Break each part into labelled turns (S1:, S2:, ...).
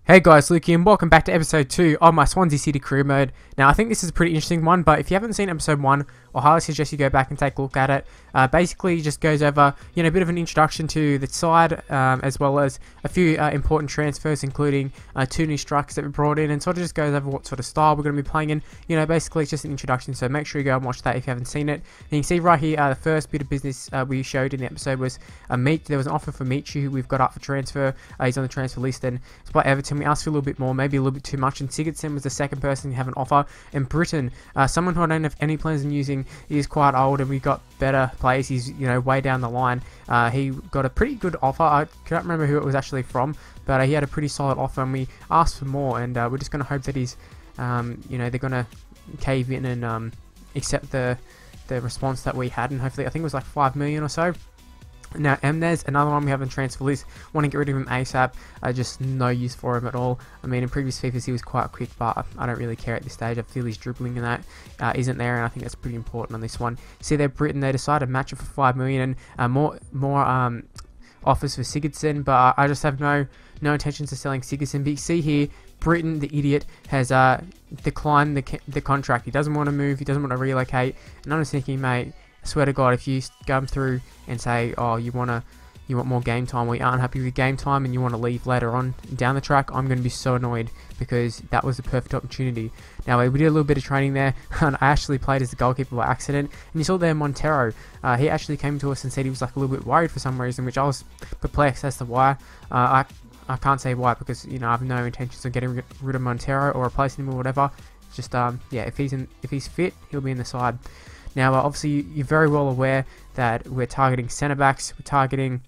S1: Hey guys, Luke here and welcome back to episode 2 of my Swansea City career mode. Now I think this is a pretty interesting one, but if you haven't seen episode 1, I highly suggest you go back and take a look at it. Basically it just goes over, a bit of an introduction to the side, as well as a few important transfers, including 2 new strikers that we brought in, and sort of just goes over what sort of style we're going to be playing in. Basically it's just an introduction, so make sure you go and watch that if you haven't seen it. And you can see right here, the first bit of business we showed in the episode was there was an offer for Michu, who we've got up for transfer. He's on the transfer list, and it's by Everton. We asked for a little bit more, maybe a little bit too much, and Sigurdsson was the second person to have an offer. And Britain, someone who I don't have any plans on using, is quite old, and we got better players. He's way down the line. He got a pretty good offer. I can't remember who it was actually from, but he had a pretty solid offer, and we asked for more. And we're just going to hope that he's, they're going to cave in and accept the response that we had, and hopefully I think it was like 5 million or so. Now, there's another one we have on transfer list. Want to get rid of him ASAP. Just no use for him at all. I mean, in previous FIFAs he was quite quick, but I don't really care at this stage. I feel his dribbling and that isn't there, and I think that's pretty important on this one. See there, Britain, they decided to match it for 5 million and more offers for Sigurdsson, but I just have no intentions of selling Sigurdsson. But you see here, Britain, the idiot, has declined the contract. He doesn't want to move. He doesn't want to relocate. And I'm just thinking, mate, I swear to God, if you come through and say, oh, you want more game time, or you aren't happy with game time and you want to leave later on down the track, I'm going to be so annoyed, because that was the perfect opportunity. Now, we did a little bit of training there, and I actually played as the goalkeeper by accident. And you saw there Montero, he actually came to us and said he was like a little bit worried for some reason, which I was perplexed as to why. I can't say why, because I have no intentions of getting rid of Montero or replacing him or whatever. Just yeah, if he's fit, he'll be in the side. Now, obviously, you're very well aware that we're targeting centre backs, we're targeting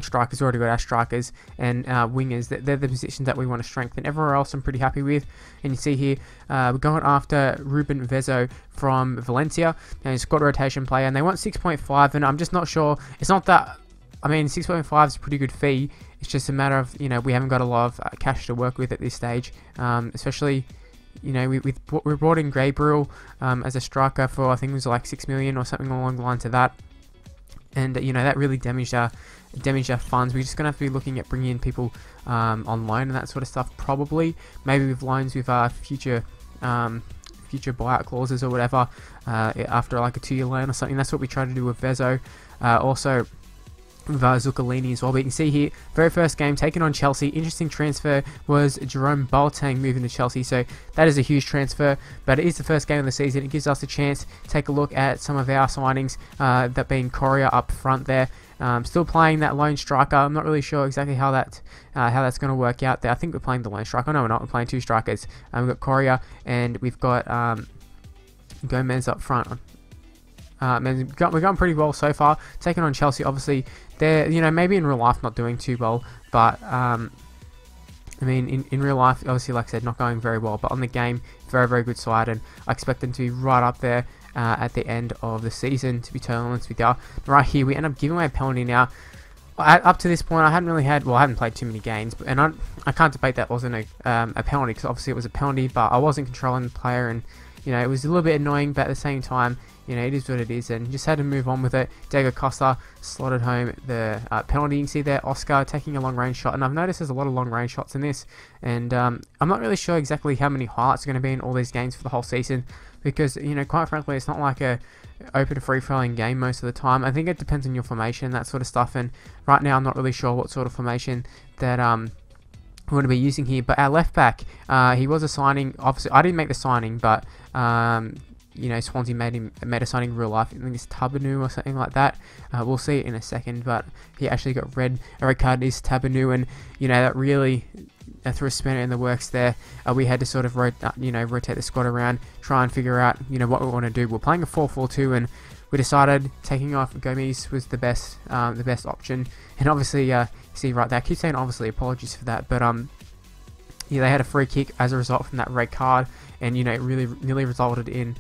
S1: strikers. Already got our strikers and wingers. They're the positions that we want to strengthen. Everywhere else, I'm pretty happy with. And you see here, we're going after Ruben Vezo from Valencia, and he's a squad rotation player, and they want 6.5. And I'm just not sure. It's not that. I mean, 6.5 is a pretty good fee. It's just a matter of we haven't got a lot of cash to work with at this stage, especially. We brought in Gabriel as a striker for, I think it was like 6 million or something along the lines of that, and that really damaged our funds. We're just gonna have to be looking at bringing in people on loan and that sort of stuff, probably maybe with loans with future buyout clauses or whatever, after like a 2-year loan or something. That's what we try to do with Vezo. Also Zuccolini as well. But you can see here, very first game taking on Chelsea. Interesting transfer was Jerome Boateng moving to Chelsea, so that is a huge transfer, but it is the first game of the season. It gives us a chance to take a look at some of our signings, that being Correa up front there. Still playing that lone striker. I'm not really sure exactly how that's going to work out there. I think we're playing the lone striker. No, we're not. We're playing 2 strikers. We've got Correa and we've got Gomez up front. We've gone pretty well so far. Taking on Chelsea, obviously, they're maybe in real life not doing too well, but I mean in real life, obviously, like I said, not going very well, but on the game, very, very good side, and I expect them to be right up there at the end of the season, to be totally honest with you. Right here, we end up giving away a penalty. Now, up to this point, I haven't played too many games, and I can't debate that wasn't a penalty, because obviously it was a penalty, but I wasn't controlling the player, and it was a little bit annoying, but at the same time, it is what it is, and just had to move on with it. Diego Costa slotted home the penalty. You can see there, Oscar taking a long-range shot, and I've noticed there's a lot of long-range shots in this, and I'm not really sure exactly how many highlights are going to be in all these games for the whole season, because, quite frankly, it's not like a open free-flowing game most of the time. I think it depends on your formation, that sort of stuff, and right now I'm not really sure what sort of formation that we're going to be using here. But our left back, he was a signing. Obviously, I didn't make the signing, but Swansea made a signing in real life. I think it's Tabanu or something like that. We'll see it in a second, but he actually got a red card. Is Tabanu, and that really threw a spanner in the works there. We had to sort of rotate the squad around, try and figure out what we want to do. We're playing a 4-4-2, and we decided taking off Gomez was the best option. And obviously, you see right there, I keep saying obviously, apologies for that, but yeah, they had a free kick as a result from that red card, and it really nearly resulted in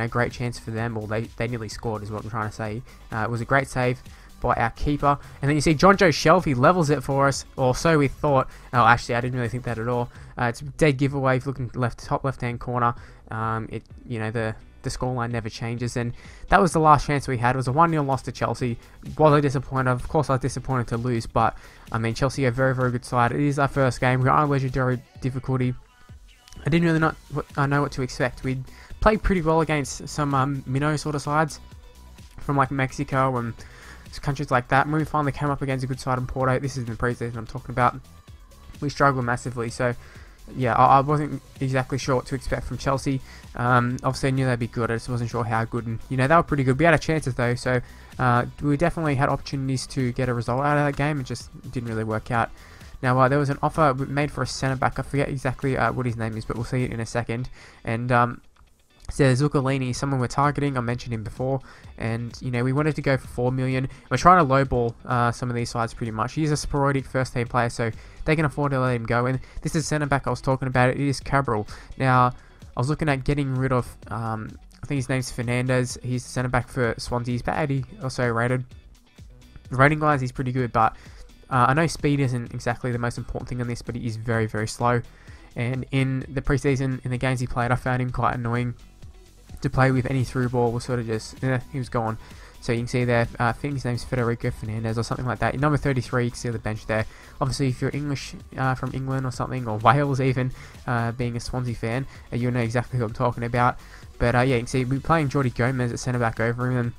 S1: great chance for them, or they nearly scored is what I'm trying to say. It was a great save by our keeper, and then you see John Joe Shelby levels it for us, or so we thought. Oh, actually, I didn't really think that at all. It's a dead giveaway. If you're looking top left hand corner, the the scoreline never changes, and that was the last chance we had. It was a 1-0 loss to Chelsea. Was I disappointed? Of course I was disappointed to lose, but I mean, Chelsea are a very, very good side. It is our first game. We're on legendary difficulty. I didn't really know what to expect. We played pretty well against some minnow sort of sides from like Mexico and countries like that. When we finally came up against a good side in Porto, this is in the preseason I'm talking about, we struggled massively. So yeah, I wasn't exactly sure what to expect from Chelsea. Obviously I knew they'd be good, I just wasn't sure how good, and you know, they were pretty good. We had our chances though, so we definitely had opportunities to get a result out of that game. It just didn't really work out. Now there was an offer made for a centre back. I forget exactly what his name is, but we'll see it in a second. And so Zuccolini, someone we're targeting. I mentioned him before, and you know, we wanted to go for 4 million. We're trying to lowball some of these sides pretty much. He's a sporadic first team player, so they can afford to let him go. And this is centre back I was talking about. It is Cabral. Now I was looking at getting rid of I think his name's Fernandez. He's the centre back for Swansea. He's about 80 or so rated. Rating wise, he's pretty good, but I know speed isn't exactly the most important thing on this, but he is very, very slow. And in the preseason, in the games he played, I found him quite annoying to play with. Any through ball was sort of just, he was gone. So you can see there, I think his name's Federico Fernandez or something like that. In number 33, you can see on the bench there. Obviously, if you're English from England or something, or Wales even, being a Swansea fan, you'll know exactly who I'm talking about. But yeah, you can see we're playing Jordi Gomez at centre back over him, and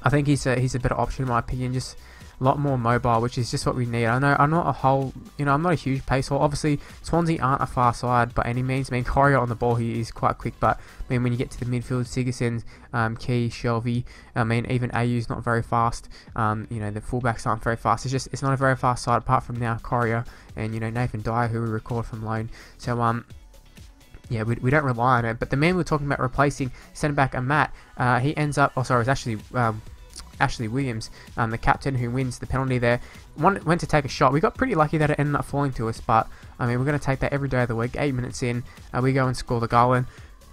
S1: I think he's a better option in my opinion. Just a lot more mobile, which is just what we need. I know I'm not a huge pace haul. Obviously, Swansea aren't a fast side by any means. I mean, Correa on the ball, he is quite quick, but I mean, when you get to the midfield, Sigurdsson, Key, Shelby, I mean, even AU's not very fast. You know, the fullbacks aren't very fast. It's not a very fast side apart from now Correa and, you know, Nathan Dyer, who we record from loan. So yeah, we don't rely on it. But the man we're talking about replacing centre back Amat, he ends up, it's actually Ashley Williams, the captain, who wins the penalty there. Went to take a shot. We got pretty lucky that it ended up falling to us, but I mean, we're going to take that every day of the week. 8 minutes in, we go and score the goal. And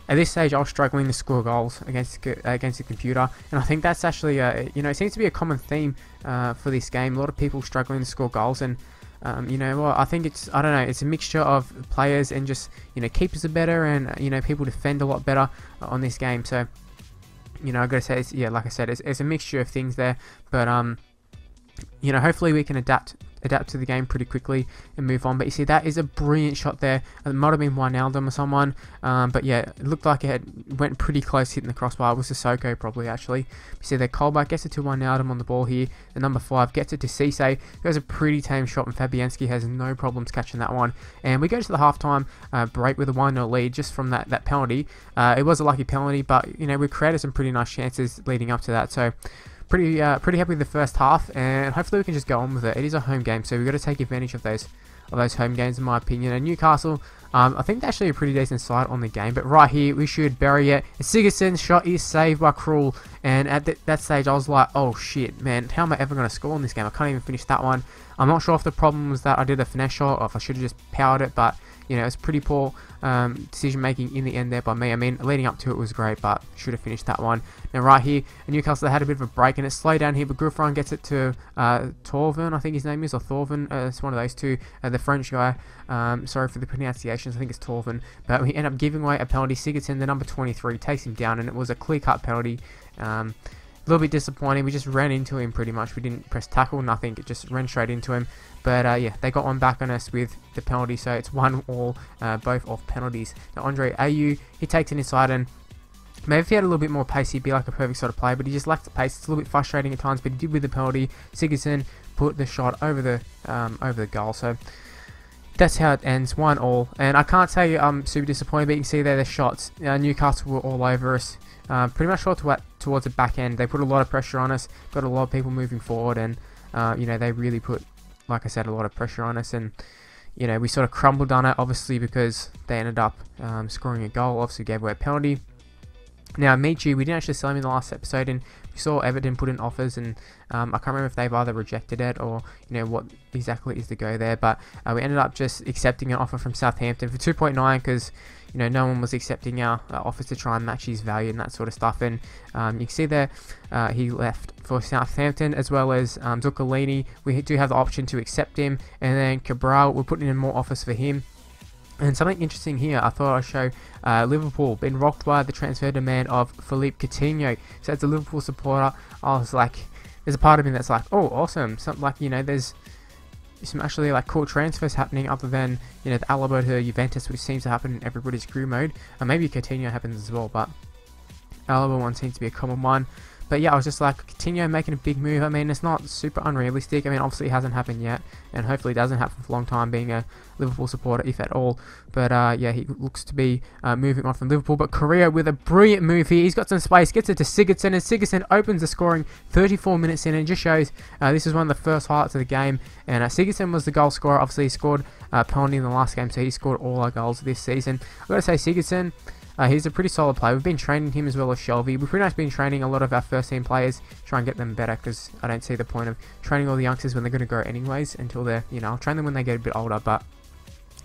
S1: at this stage, I was struggling to score goals against the computer, and I think that's actually, you know, it seems to be a common theme for this game. A lot of people struggling to score goals, and you know, well, I think it's, I don't know, it's a mixture of players and just, you know, keepers are better, and you know, people defend a lot better on this game. So, you know, I gotta say, yeah, like I said, it's a mixture of things there, but you know, hopefully we can adapt to the game pretty quickly and move on. But you see, that is a brilliant shot there. It might have been Wijnaldum or someone, but yeah, it looked like it went pretty close hitting the crossbar. It was Sissoko probably, actually. You see there, Colbert gets it to Wijnaldum on the ball here. The number 5 gets it to Cisse. Goes a pretty tame shot, and Fabianski has no problems catching that one. And we go to the halftime break with a 1-0 lead just from that penalty. It was a lucky penalty, but you know, we created some pretty nice chances leading up to that. So pretty happy with the first half, and hopefully we can just go on with it. It is a home game, so we've got to take advantage of those home games, in my opinion. And Newcastle, I think they're actually a pretty decent side on the game, but right here we should bury it. Sigurdsson's shot is saved by Krul, and at that stage I was like, oh shit, man, how am I ever going to score in this game? I can't even finish that one. I'm not sure if the problem was that I did a finesse shot or if I should have just powered it, but you know, it's pretty poor decision making in the end there by me. I mean, leading up to it was great, but should have finished that one. Now right here, Newcastle, they had a bit of a break, and it's slowed down here, but Griffon gets it to Torven, I think his name is, or Thorven, it's one of those two, the French guy. Sorry for the pronunciations, I think it's Torven, but we end up giving away a penalty. Sigurdsson, the number 23, takes him down, and it was a clear-cut penalty. A little bit disappointing. We just ran into him pretty much. We didn't press tackle, nothing. It just ran straight into him. But yeah, they got one back on us with the penalty, so it's 1-1, both off penalties. Now Andre Ayew, he takes it inside, and maybe if he had a little bit more pace, he'd be like a perfect sort of player, but he just lacked the pace. It's a little bit frustrating at times, but he did with the penalty. Sigurdsson put the shot over the goal. So that's how it ends, 1-1. And I can't say I'm super disappointed, but you can see there the shots. Newcastle were all over us. Pretty much towards the back end. They put a lot of pressure on us, got a lot of people moving forward, and you know, they really put, like I said, a lot of pressure on us, and you know, we sort of crumbled on it, obviously, because they ended up scoring a goal. Obviously gave away a penalty. Now Michi, we didn't actually sell him in the last episode, and we saw Everton put in offers, and I can't remember if they've either rejected it or, you know, what exactly is the go there, but we ended up just accepting an offer from Southampton for 2.9 because, you know, no one was accepting our offers to try and match his value and that sort of stuff. And you can see there he left for Southampton, as well as Zuccolini. We do have the option to accept him, and then Cabral, we're putting in more offers for him. And something interesting here, I thought I'd show Liverpool been rocked by the transfer demand of Philippe Coutinho. So as a Liverpool supporter, I was like, there's a part of me that's like, oh, awesome. Something like, you know, there's some actually like cool transfers happening other than, you know, the Alaba to Juventus, which seems to happen in everybody's career mode. And maybe Coutinho happens as well, but Alaba one seems to be a common one. But yeah, I was just like, Coutinho making a big move. I mean, it's not super unrealistic. I mean, obviously it hasn't happened yet, and hopefully it doesn't happen for a long time, being a Liverpool supporter, if at all. But yeah, he looks to be moving on from Liverpool. But Korea with a brilliant move here. He's got some space, gets it to Sigurdsson, and Sigurdsson opens the scoring 34 minutes in, and just shows this is one of the first highlights of the game. And Sigurdsson was the goal scorer. Obviously, he scored penalty in the last game, so he scored all our goals this season. I've got to say, Sigurdsson, he's a pretty solid player. We've been training him as well as Shelby. We've pretty much been training a lot of our first team players, try and get them better, because I don't see the point of training all the youngsters when they're going to grow anyways until they're, you know, I'll train them when they get a bit older. But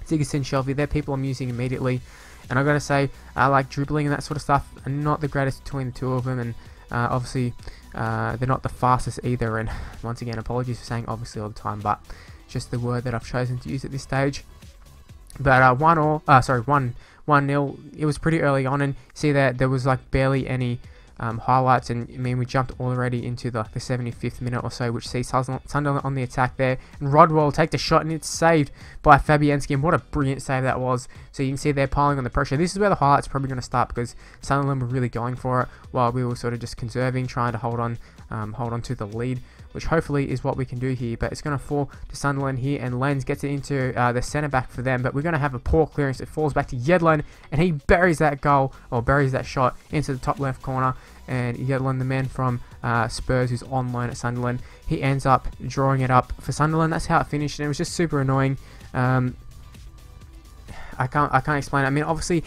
S1: Sigurdsson, Shelby, they're people I'm using immediately. And I've got to say, I like dribbling and that sort of stuff, and not the greatest between the two of them. And obviously, they're not the fastest either. And once again, apologies for saying obviously all the time, but just the word that I've chosen to use at this stage. But 1-0. It was pretty early on, and see that there was like barely any highlights, and I mean we jumped already into the 75th minute or so, which sees Sunderland on the attack there, and Rodwell take the shot, and it's saved by Fabianski, and what a brilliant save that was. So you can see they're piling on the pressure. This is where the highlights are probably going to start, because Sunderland were really going for it while we were sort of just conserving, trying to hold on to the lead, which hopefully is what we can do here. But it's going to fall to Sunderland here, and Lenz gets it into the centre back for them, but we're going to have a poor clearance. It falls back to Yedlin, and he buries that goal, or buries that shot into the top left corner. And Yedlin, the man from Spurs, who's on loan at Sunderland, he ends up drawing it up for Sunderland. That's how it finished, and it was just super annoying. I can't explain it. I mean, obviously,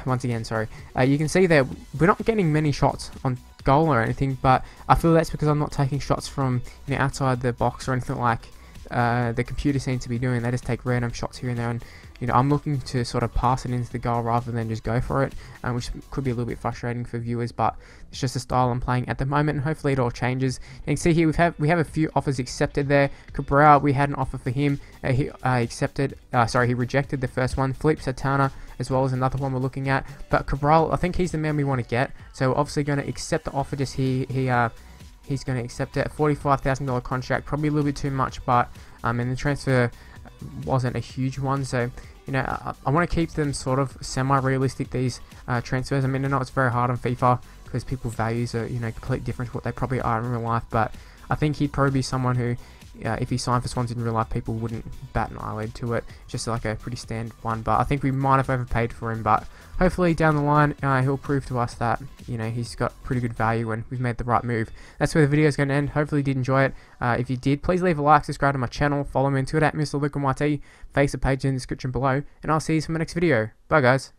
S1: once again, sorry, you can see that we're not getting many shots on goal or anything, but I feel that's because I'm not taking shots from, you know, outside the box or anything like the computer seems to be doing. They just take random shots here and there, and you know, I'm looking to sort of pass it into the goal rather than just go for it, which could be a little bit frustrating for viewers, but it's just the style I'm playing at the moment, and hopefully it all changes. And you can see here we have a few offers accepted there. Cabral, we had an offer for him. He rejected the first one. Philippe Santana as well as another one we're looking at, but Cabral, I think he's the man we want to get, so we're obviously going to accept the offer. Just he's going to accept it. $45,000 contract, probably a little bit too much, but and the transfer wasn't a huge one, so you know, I want to keep them sort of semi-realistic, these transfers. I mean, I know it's very hard on FIFA because people's values are, you know, completely different to what they probably are in real life, but I think he'd probably be someone who, if he signed for Swansea in real life, people wouldn't bat an eyelid to it. Just like a pretty standard one, but I think we might have overpaid for him, but hopefully down the line he'll prove to us that, you know, he's got pretty good value and we've made the right move. That's where the video is going to end. Hopefully you did enjoy it. If you did, please leave a like, subscribe to my channel, follow me on Twitter at Mr. Luke YT, Facebook page in the description below, and I'll see you for my next video. Bye guys.